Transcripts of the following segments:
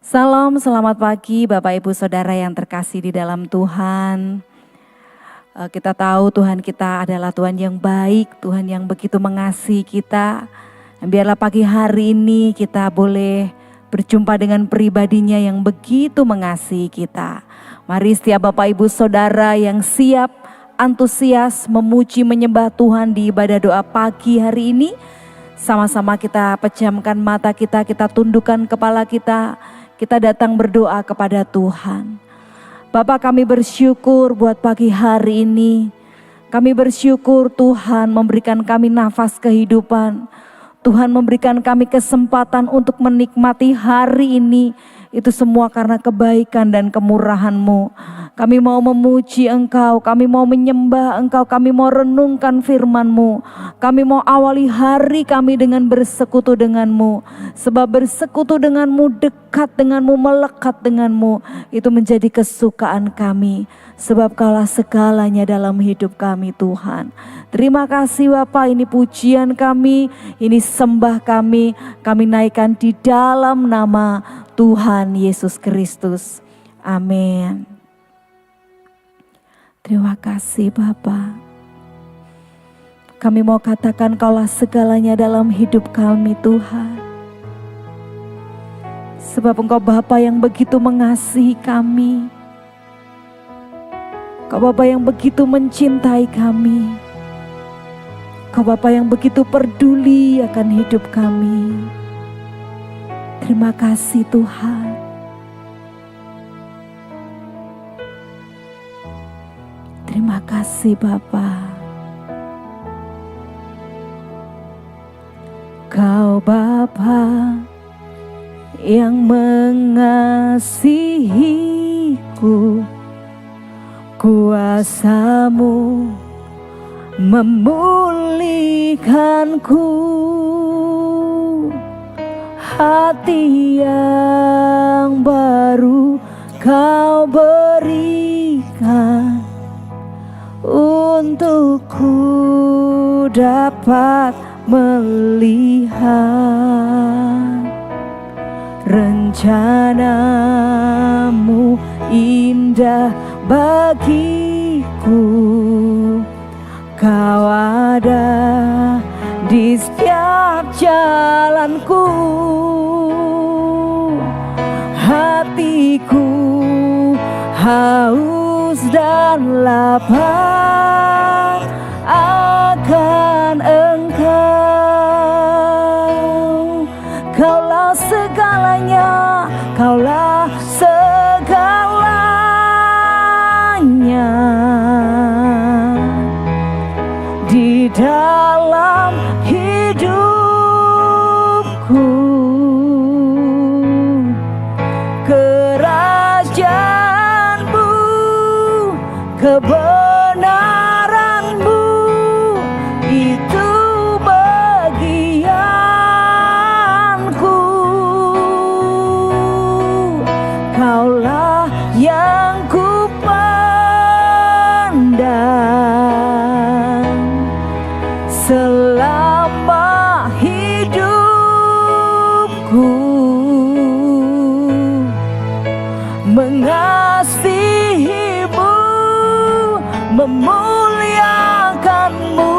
Salam, selamat pagi Bapak Ibu Saudara yang terkasih di dalam Tuhan. Kita tahu Tuhan kita adalah Tuhan yang baik, Tuhan yang begitu mengasihi kita. Dan biarlah pagi hari ini kita boleh berjumpa dengan pribadinya yang begitu mengasihi kita. Mari setiap Bapak Ibu Saudara yang siap, antusias memuji menyembah Tuhan di ibadah doa pagi hari ini. Sama-sama kita pejamkan mata kita tundukkan kepala kita datang berdoa kepada Tuhan. Bapa, kami bersyukur buat pagi hari ini. Kami bersyukur Tuhan memberikan kami nafas kehidupan. Tuhan memberikan kami kesempatan untuk menikmati hari ini. Itu semua karena kebaikan dan kemurahan-Mu. Kami mau memuji Engkau, kami mau menyembah Engkau, kami mau renungkan firman-Mu. Kami mau awali hari kami dengan bersekutu dengan-Mu. Sebab bersekutu dengan-Mu, dekat dengan-Mu, melekat dengan-Mu, itu menjadi kesukaan kami. Sebab Kaulah segalanya dalam hidup kami Tuhan. Terima kasih Bapa, ini pujian kami, ini sembah kami naikkan di dalam nama Tuhan Yesus Kristus. Amin. Terima kasih Bapa. Kami mau katakan Kaulah segalanya dalam hidup kami Tuhan. Sebab Engkau Bapa yang begitu mengasihi kami. Engkau Bapa yang begitu mencintai kami. Engkau Bapa yang begitu peduli akan hidup kami. Terima kasih Tuhan. Terima kasih Bapa. Kau Bapa yang mengasihiku, kuasa-Mu memulihkanku. Hati yang baru Kau berikan, untukku dapat melihat rencana-Mu indah bagiku. Kau ada di setiap jalanku. Hatiku haus dan lapar akan Engkau. Kaulah segalanya, Kaulah segalanya di dalam hidupku. Kerajaan-Mu, kebenaran-Mu, itu bagianku. Kaulah yang kupandang selama hidupku. Mengasihi-Mu, memuliakan-Mu,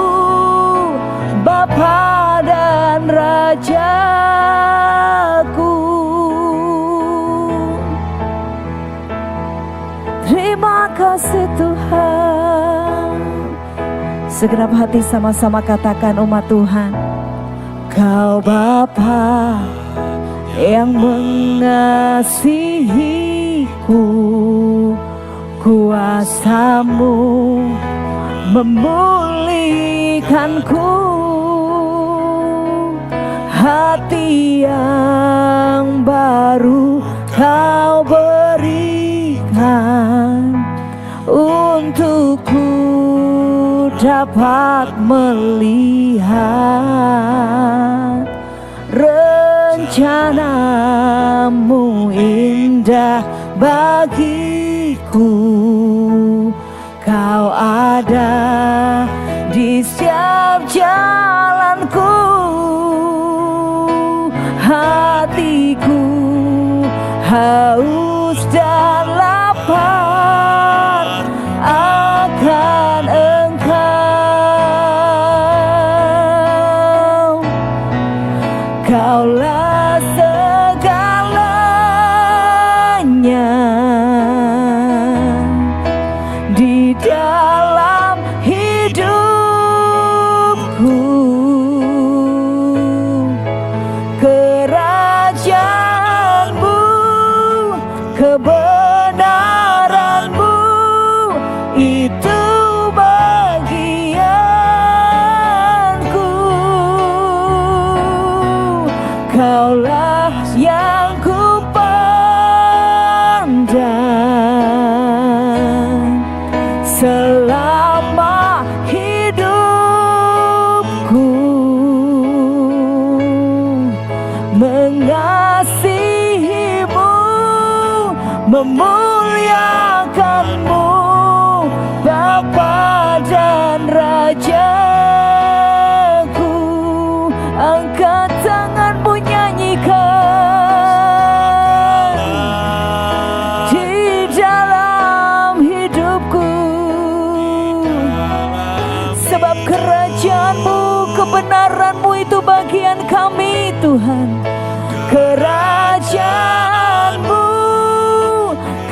Bapa dan Rajaku. Terima kasih Tuhan. Segenap hati sama-sama katakan umat Tuhan. Kau Bapa yang mengasihiku, kuasa-Mu memulihkanku. Hati yang baru Kau berikan, untukku dapat melihat rencana-Mu indah bagiku. Kau ada di setiap jalanku. Hatiku haus dan lapar akan Engkau. Kaulah segalanya di dalam hidupku. Kerajaan-Mu, kebenaran-Mu, itu bagianku. Kaulah yang ku pandang selama hidupku, mengasihi-Mu, memuliakan-Mu, Bapa dan Rajaku. Angkat tanganmu, nyanyikan di dalam hidupku, sebab kerajaan-Mu, kebenaran-Mu itu bagian kami, Tuhan. Kerajaan-Mu,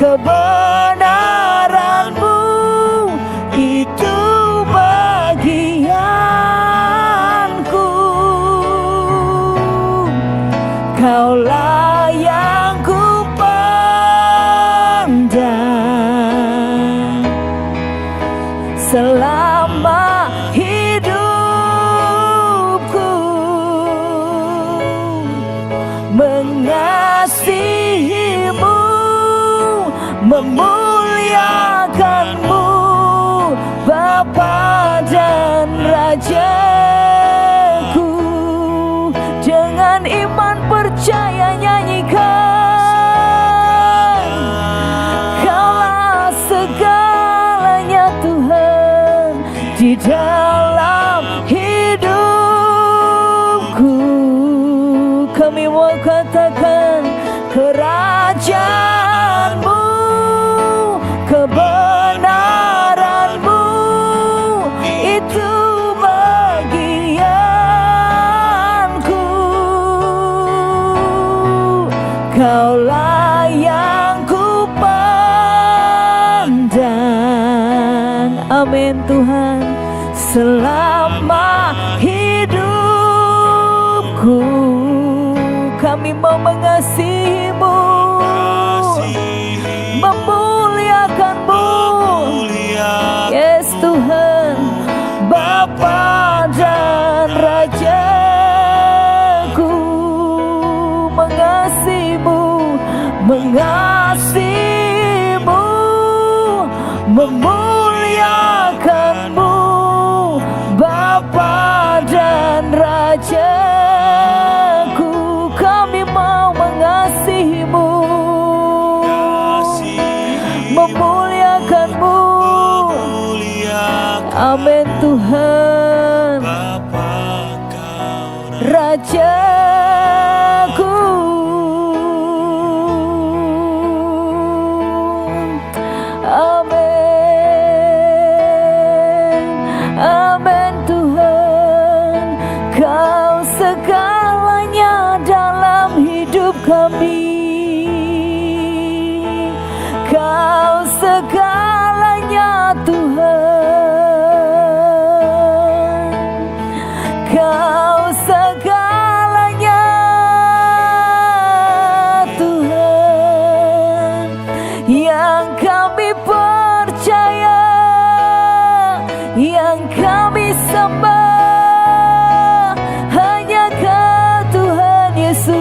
kebenaran-Mu, itu bagianku. Kaulah yang ku pandang selama hidupku, mengasihi-Mu, memuliakan-Mu, Bapa dan Rajaku. Dengan iman percaya nyanyikan, Kaulah segalanya Tuhan di dalam hidupku. Kami mau katakan kerajaan-Mu, kebenaran-Mu, itu bagianku. Kaulah yang ku pandang, amin Tuhan, selama hidupku. Kami mau mengasihi-Mu, memuliakan-Mu, yes Tuhan, Bapa dan Rajaku. Mengasihi-Mu, mengasihi-Mu, memuliakan-Mu, Bapa dan Rajaku. Kami mau mengasihi-Mu, memuliakan-Mu, amin Tuhan, Rajaku. Amin, amin Tuhan. Kau segalanya dalam hidup kami. Kau segalanya Tuhan. Kau segalanya Tuhan. Yang kami percaya, yang kami sembah, hanya Kau Tuhan Yesus.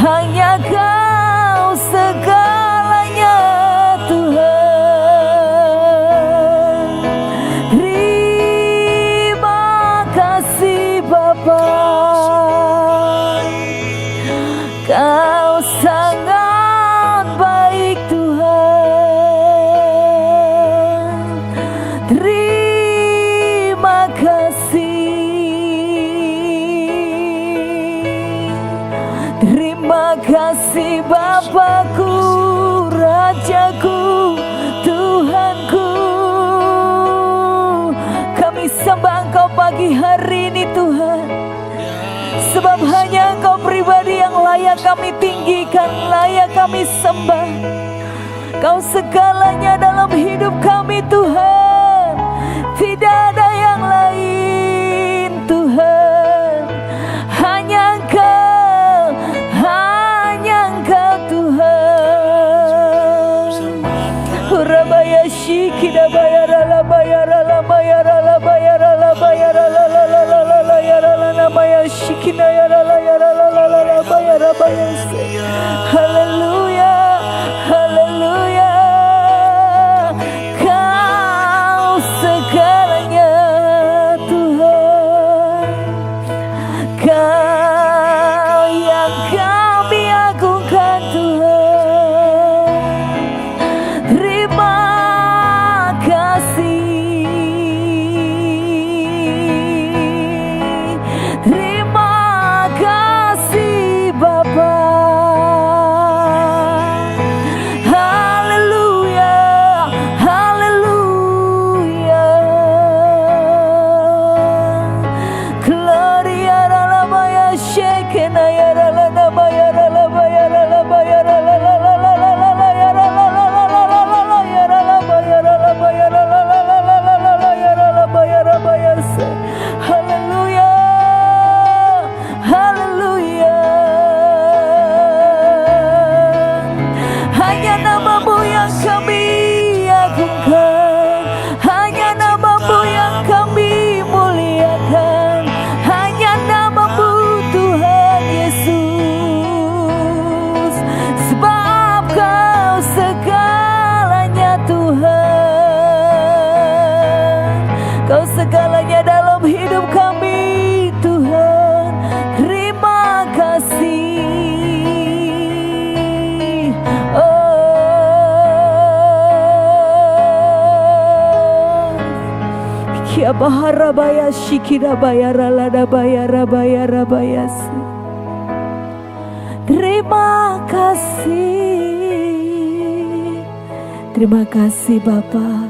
Hanya Kau segalanya Terima kasih Bapakku, Rajaku, Tuhanku. Kami sembah Engkau pagi hari ini Tuhan, sebab hanya Engkau pribadi yang layak kami tinggikan, layak kami sembah. Kau segalanya dalam hidup kami Tuhan, tidak ada yang lain Tuhan. Hanya Engkau Tuhan. Urabaya shikida bayara la bayara la bayara la bayara la bayara la la la la la la yara la namaya shikina yara la yara la la la la bayara bayase. Haleluya, haleluya. Kau segalanya Tuhan, Kau yang kami agungkan Tuhan. Terima kasih, terima kasih Bapa. Haleluya, haleluya. Gloria la maya shekena ya la la maya la maya la maya la la la la la la la ya la la la la la la la ya la maya la maya la la la la la la la ya la maya la maya se. Haleluya, haleluya. Hanya nama-Mu yang kami agungkan, hanya nama-Mu yang kami muliakan, hanya nama-Mu Tuhan Yesus. Sebab Kau segalanya Tuhan, Kau segalanya dalam hidup kami Tuhan. Terima kasih. Kia bahara baya shikida bayara lada bayara bayara bayasi. Terima kasih, terima kasih Bapa,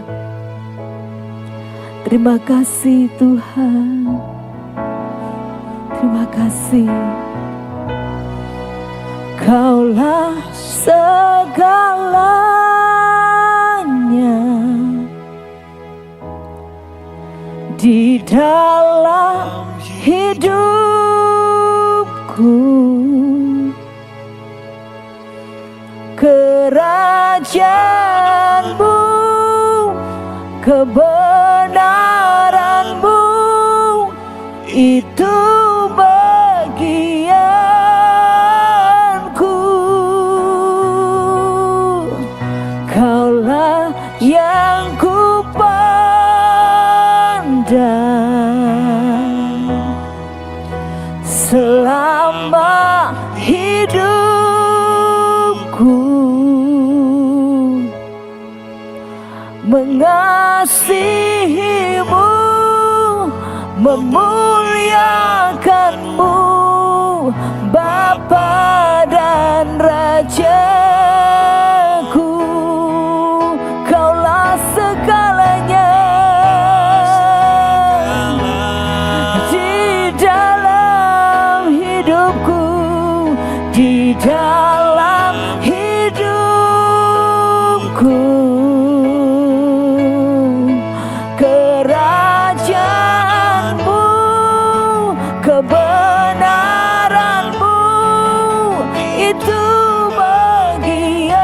terima kasih Tuhan, terima kasih. Kaulah segalanya di dalam hidupku. Kerajaan-Mu, kebenaran-Mu, itu bagianku. Kaulah yang ku pandang selama hidupku. Mengasihi-Mu, memuliakan-Mu, Bapa dan Rajaku. Kaulah segalanya di dalam hidupku, di dalam hidupku. Kerajaan-Mu, kebenaran-Mu, itu bagianku.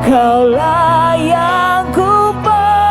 Kaulah yang ku pandang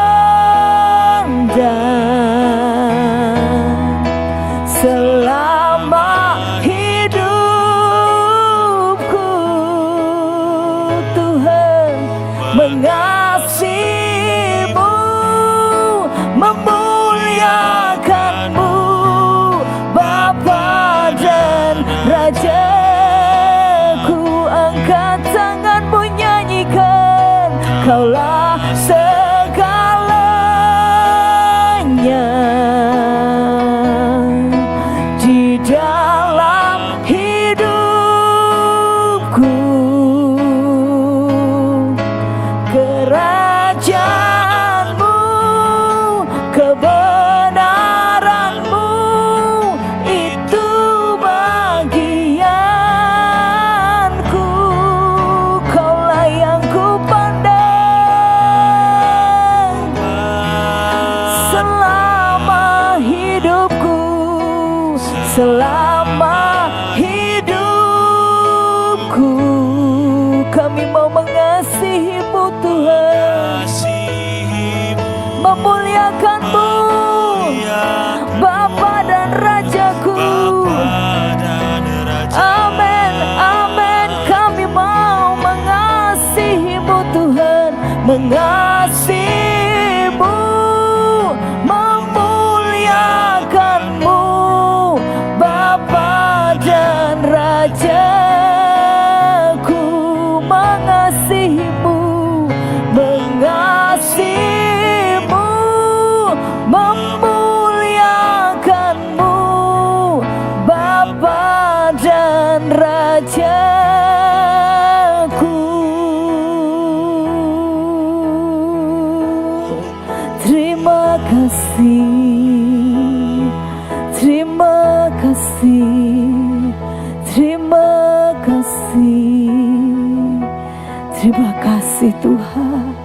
selama hidupku. Kami mau mengasihi-Mu Tuhan, memuliakan-Mu Bapa dan Rajaku. Amin, amin. Kami mau mengasihi-Mu Tuhan, mengasihi-Mu, memuliakan-Mu Bapa dan Rajaku. Mengasihi-Mu, mengasihi-Mu, memuliakan-Mu Bapa dan Rajaku. Terima kasih, terima kasih, terima kasih, terima kasih Tuhan.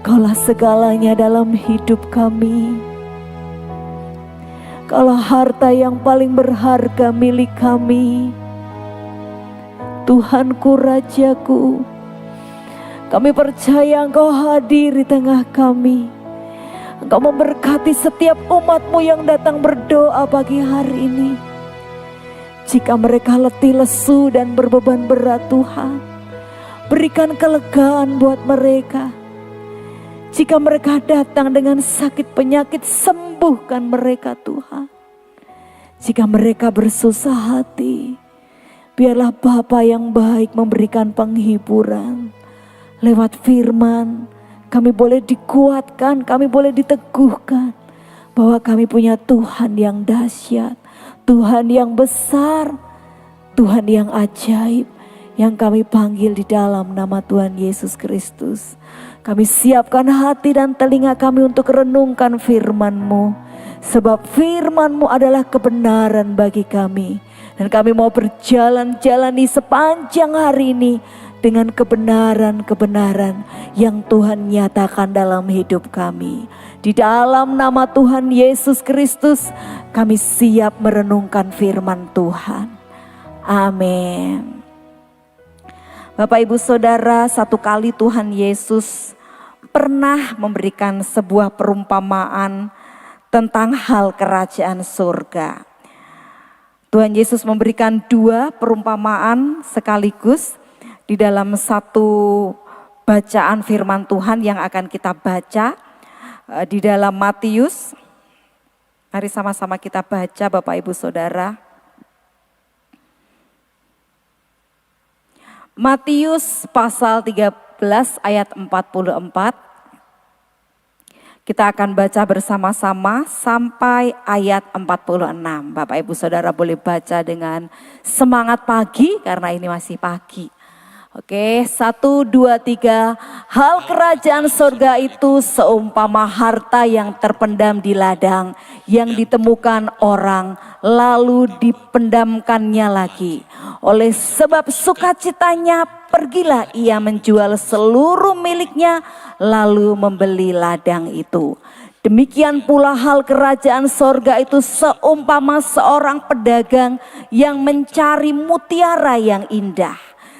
Kaulah segalanya dalam hidup kami. Kaulah harta yang paling berharga milik kami. Tuhanku, Rajaku, kami percaya Engkau hadir di tengah kami. Engkau memberkati setiap umat-Mu yang datang berdoa pagi hari ini. Jika mereka letih, lesu, dan berbeban berat, Tuhan, berikan kelegaan buat mereka. Jika mereka datang dengan sakit penyakit, sembuhkan mereka Tuhan. Jika mereka bersusah hati, biarlah Bapa yang baik memberikan penghiburan. Lewat firman, kami boleh dikuatkan, kami boleh diteguhkan. Bahwa kami punya Tuhan yang dahsyat, Tuhan yang besar, Tuhan yang ajaib, yang kami panggil di dalam nama Tuhan Yesus Kristus. Kami siapkan hati dan telinga kami untuk renungkan firman-Mu. Sebab firman-Mu adalah kebenaran bagi kami. Dan kami mau berjalan-jalan di sepanjang hari ini dengan kebenaran-kebenaran yang Tuhan nyatakan dalam hidup kami. Di dalam nama Tuhan Yesus Kristus, kami siap merenungkan firman Tuhan. Amin. Bapak Ibu Saudara, satu kali Tuhan Yesus pernah memberikan sebuah perumpamaan tentang hal kerajaan surga. Tuhan Yesus memberikan dua perumpamaan sekaligus di dalam satu bacaan firman Tuhan yang akan kita baca di dalam Matius. Mari sama-sama kita baca Bapak Ibu Saudara. Matius pasal 13 ayat 44. Kita akan baca bersama-sama sampai ayat 46. Bapak Ibu Saudara boleh baca dengan semangat pagi karena ini masih pagi. Oke, 1, 2, 3. Hal kerajaan surga itu seumpama harta yang terpendam di ladang, yang ditemukan orang, lalu dipendamkannya lagi. Oleh sebab sukacitanya, pergilah ia menjual seluruh miliknya, lalu membeli ladang itu. Demikian pula hal kerajaan sorga itu seumpama seorang pedagang yang mencari mutiara yang indah.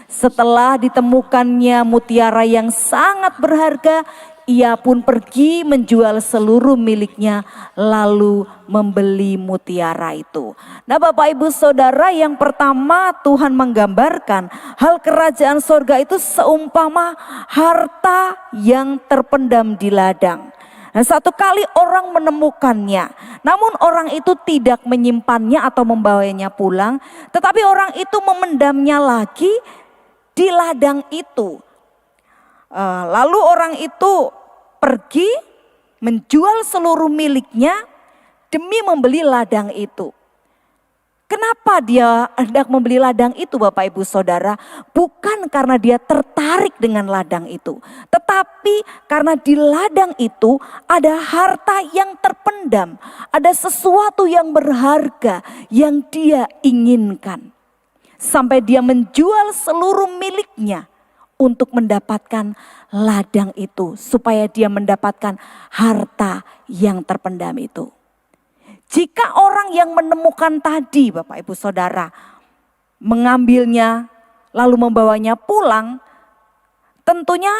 Setelah ditemukannya mutiara yang sangat berharga, ia pun pergi menjual seluruh miliknya lalu membeli mutiara itu. Nah Bapak Ibu Saudara, yang pertama Tuhan menggambarkan hal kerajaan sorga itu seumpama harta yang terpendam di ladang. Nah, satu kali orang menemukannya, namun orang itu tidak menyimpannya atau membawanya pulang, tetapi orang itu memendamnya lagi di ladang itu. Lalu orang itu pergi menjual seluruh miliknya demi membeli ladang itu. Kenapa dia hendak membeli ladang itu Bapak Ibu Saudara? Bukan karena dia tertarik dengan ladang itu. Tetapi karena di ladang itu ada harta yang terpendam. Ada sesuatu yang berharga yang dia inginkan. Sampai dia menjual seluruh miliknya untuk mendapatkan ladang itu. Supaya dia mendapatkan harta yang terpendam itu. Jika orang yang menemukan tadi, Bapak Ibu Saudara, mengambilnya lalu membawanya pulang, tentunya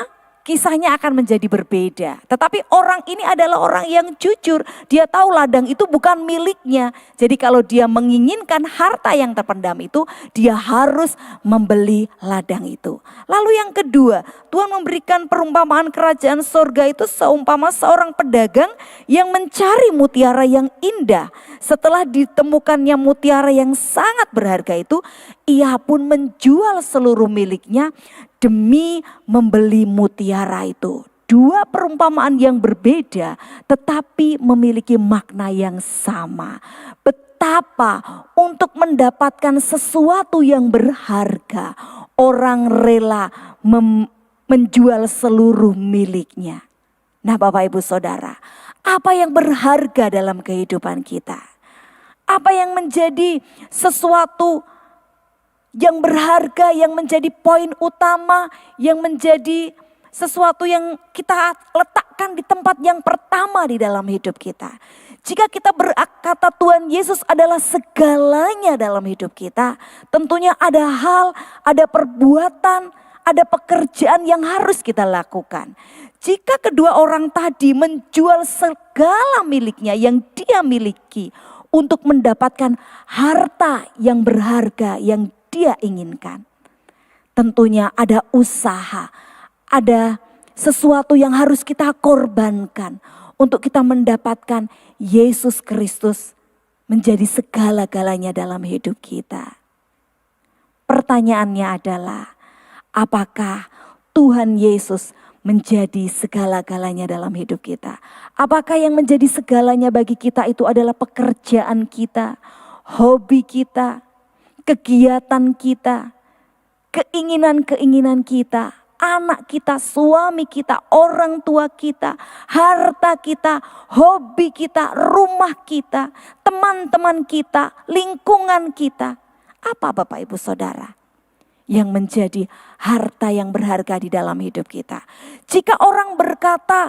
kisahnya akan menjadi berbeda. Tetapi orang ini adalah orang yang jujur. Dia tahu ladang itu bukan miliknya. Jadi kalau dia menginginkan harta yang terpendam itu, dia harus membeli ladang itu. Lalu yang kedua, Tuhan memberikan perumpamaan kerajaan sorga itu seumpama seorang pedagang yang mencari mutiara yang indah. Setelah ditemukannya mutiara yang sangat berharga itu, ia pun menjual seluruh miliknya demi membeli mutiara itu. Dua perumpamaan yang berbeda tetapi memiliki makna yang sama. Betapa untuk mendapatkan sesuatu yang berharga, orang rela menjual seluruh miliknya. Nah, Bapak Ibu Saudara, apa yang berharga dalam kehidupan kita? Apa yang menjadi sesuatu yang berharga, yang menjadi poin utama, yang menjadi sesuatu yang kita letakkan di tempat yang pertama di dalam hidup kita. Jika kita berkata Tuhan Yesus adalah segalanya dalam hidup kita, tentunya ada hal, ada perbuatan, ada pekerjaan yang harus kita lakukan. Jika kedua orang tadi menjual segala miliknya yang dia miliki untuk mendapatkan harta yang berharga yang dia inginkan, tentunya ada usaha, ada sesuatu yang harus kita korbankan untuk kita mendapatkan Yesus Kristus menjadi segala-galanya dalam hidup kita. Pertanyaannya adalah, apakah Tuhan Yesus menjadi segala-galanya dalam hidup kita? Apakah yang menjadi segalanya bagi kita itu adalah pekerjaan kita, hobi kita, kegiatan kita, keinginan-keinginan kita, anak kita, suami kita, orang tua kita, harta kita, hobi kita, rumah kita, teman-teman kita, lingkungan kita. Apa Bapak Ibu Saudara yang menjadi harta yang berharga di dalam hidup kita? Jika orang berkata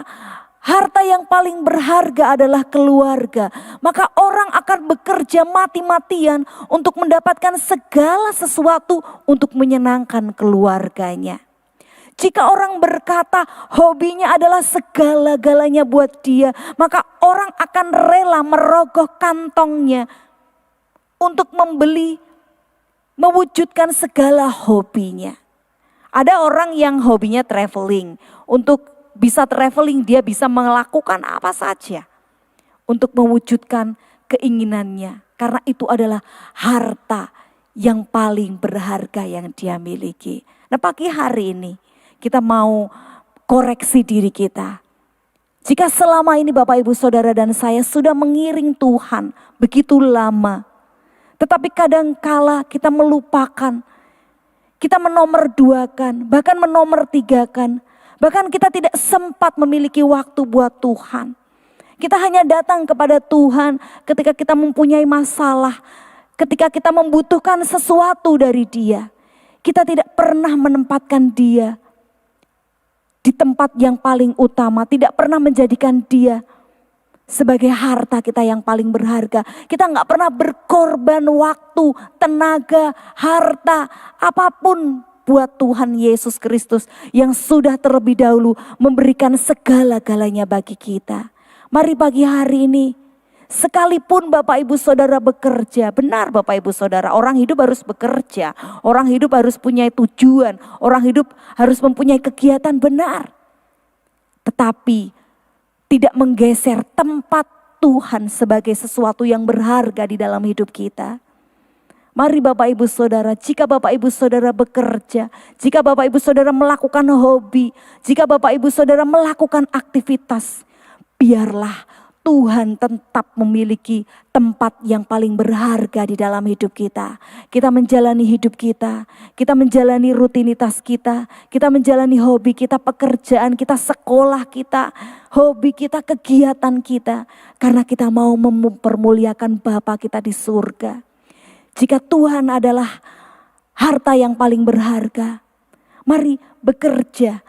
harta yang paling berharga adalah keluarga, maka orang akan bekerja mati-matian untuk mendapatkan segala sesuatu untuk menyenangkan keluarganya. Jika orang berkata hobinya adalah segala-galanya buat dia, maka orang akan rela merogoh kantongnya untuk mewujudkan segala hobinya. Ada orang yang hobinya traveling. Untuk bisa traveling, dia bisa melakukan apa saja untuk mewujudkan keinginannya. Karena itu adalah harta yang paling berharga yang dia miliki. Nah, pagi hari ini kita mau koreksi diri kita. Jika selama ini Bapak Ibu Saudara dan saya sudah mengiring Tuhan begitu lama, tetapi kadangkala kita melupakan, kita menomorduakan, bahkan menomortigakan. Bahkan kita tidak sempat memiliki waktu buat Tuhan. Kita hanya datang kepada Tuhan ketika kita mempunyai masalah, ketika kita membutuhkan sesuatu dari Dia. Kita tidak pernah menempatkan Dia di tempat yang paling utama, tidak pernah menjadikan Dia sebagai harta kita yang paling berharga. Kita nggak pernah berkorban waktu, tenaga, harta, apapun buat Tuhan Yesus Kristus yang sudah terlebih dahulu memberikan segala-galanya bagi kita. Mari pagi hari ini, sekalipun Bapak Ibu Saudara bekerja, benar Bapak Ibu Saudara, orang hidup harus bekerja, orang hidup harus punya tujuan, orang hidup harus mempunyai kegiatan, benar. Tetapi tidak menggeser tempat Tuhan sebagai sesuatu yang berharga di dalam hidup kita. Mari Bapak Ibu Saudara, jika Bapak Ibu Saudara bekerja, jika Bapak Ibu Saudara melakukan hobi, jika Bapak Ibu Saudara melakukan aktivitas, biarlah Tuhan tetap memiliki tempat yang paling berharga di dalam hidup kita. Kita menjalani hidup kita menjalani rutinitas kita menjalani hobi kita, pekerjaan kita, sekolah kita, hobi kita, kegiatan kita. Karena kita mau mempermuliakan Bapa kita di surga. Jika Tuhan adalah harta yang paling berharga, mari bekerja,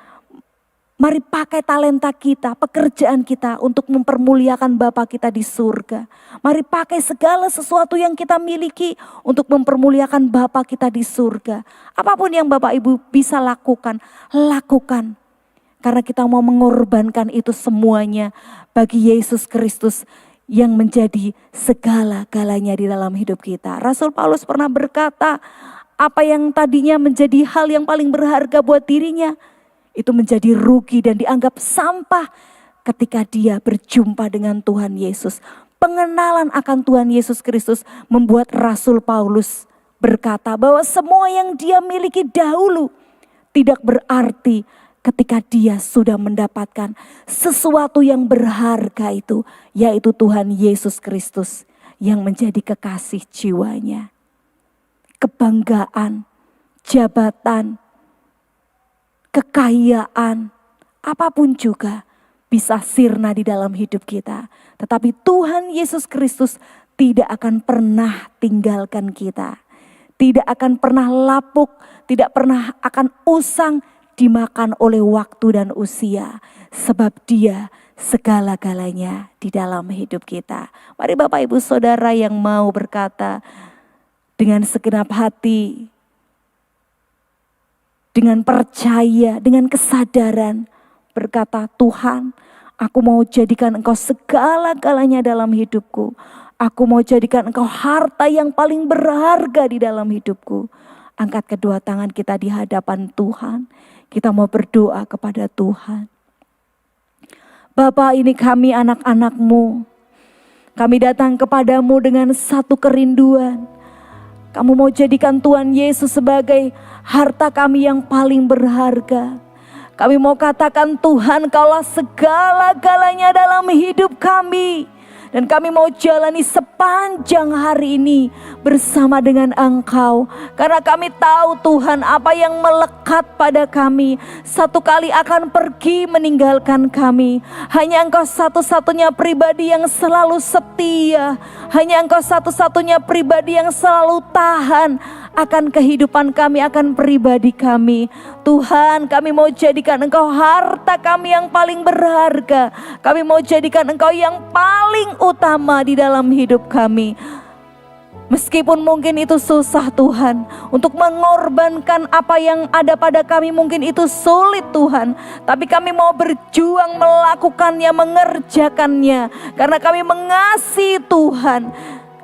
Mari pakai talenta kita, pekerjaan kita untuk mempermuliakan Bapa kita di surga. Mari pakai segala sesuatu yang kita miliki untuk mempermuliakan Bapa kita di surga. Apapun yang Bapak Ibu bisa lakukan, lakukan. Karena kita mau mengorbankan itu semuanya bagi Yesus Kristus yang menjadi segala-galanya di dalam hidup kita. Rasul Paulus pernah berkata, apa yang tadinya menjadi hal yang paling berharga buat dirinya, itu menjadi rugi dan dianggap sampah ketika dia berjumpa dengan Tuhan Yesus. Pengenalan akan Tuhan Yesus Kristus membuat Rasul Paulus berkata bahwa semua yang dia miliki dahulu tidak berarti ketika dia sudah mendapatkan sesuatu yang berharga itu, yaitu Tuhan Yesus Kristus yang menjadi kekasih jiwanya. Kebanggaan, jabatan, kekayaan, apapun juga bisa sirna di dalam hidup kita. Tetapi Tuhan Yesus Kristus tidak akan pernah tinggalkan kita. Tidak akan pernah lapuk, tidak pernah akan usang dimakan oleh waktu dan usia. Sebab Dia segala-galanya di dalam hidup kita. Mari Bapak Ibu Saudara yang mau berkata dengan segenap hati, dengan percaya, dengan kesadaran, berkata, Tuhan, aku mau jadikan Engkau segala-galanya dalam hidupku. Aku mau jadikan Engkau harta yang paling berharga di dalam hidupku. Angkat kedua tangan kita di hadapan Tuhan. Kita mau berdoa kepada Tuhan. Bapa, ini kami anak-anak-Mu. Kami datang kepadamu dengan satu kerinduan. Kamu mau jadikan Tuhan Yesus sebagai harta kami yang paling berharga. Kami mau katakan, Tuhan, Kaulah segala-galanya dalam hidup kami. Dan kami mau jalani sepanjang hari ini bersama dengan Engkau. Karena kami tahu Tuhan, apa yang melekat pada kami satu kali akan pergi meninggalkan kami. Hanya Engkau satu-satunya pribadi yang selalu setia. Hanya Engkau satu-satunya pribadi yang selalu tahan akan kehidupan kami, akan pribadi kami. Tuhan, kami mau jadikan Engkau harta kami yang paling berharga. Kami mau jadikan Engkau yang paling utama di dalam hidup kami. Meskipun mungkin itu susah Tuhan, untuk mengorbankan apa yang ada pada kami mungkin itu sulit Tuhan. Tapi kami mau berjuang melakukannya, mengerjakannya. Karena kami mengasihi Tuhan.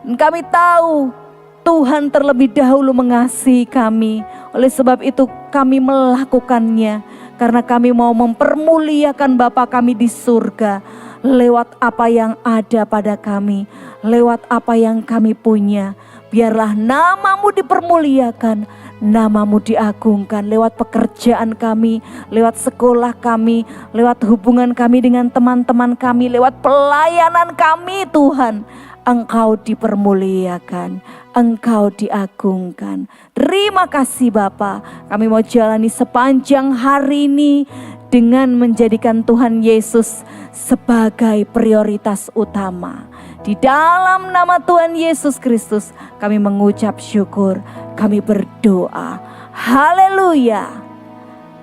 Dan kami tahu Tuhan terlebih dahulu mengasihi kami. Oleh sebab itu kami melakukannya. Karena kami mau mempermuliakan Bapa kami di surga. Lewat apa yang ada pada kami. Lewat apa yang kami punya. Biarlah nama-Mu dipermuliakan. Nama-Mu diagungkan lewat pekerjaan kami. Lewat sekolah kami. Lewat hubungan kami dengan teman-teman kami. Lewat pelayanan kami Tuhan. Engkau dipermuliakan, Engkau diagungkan. Terima kasih Bapa. Kami mau jalani sepanjang hari ini dengan menjadikan Tuhan Yesus sebagai prioritas utama. Di dalam nama Tuhan Yesus Kristus kami mengucap syukur, kami berdoa. Haleluya.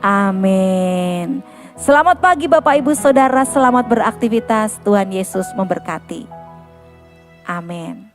Amin. Selamat pagi Bapak Ibu Saudara, selamat beraktivitas. Tuhan Yesus memberkati. Amin.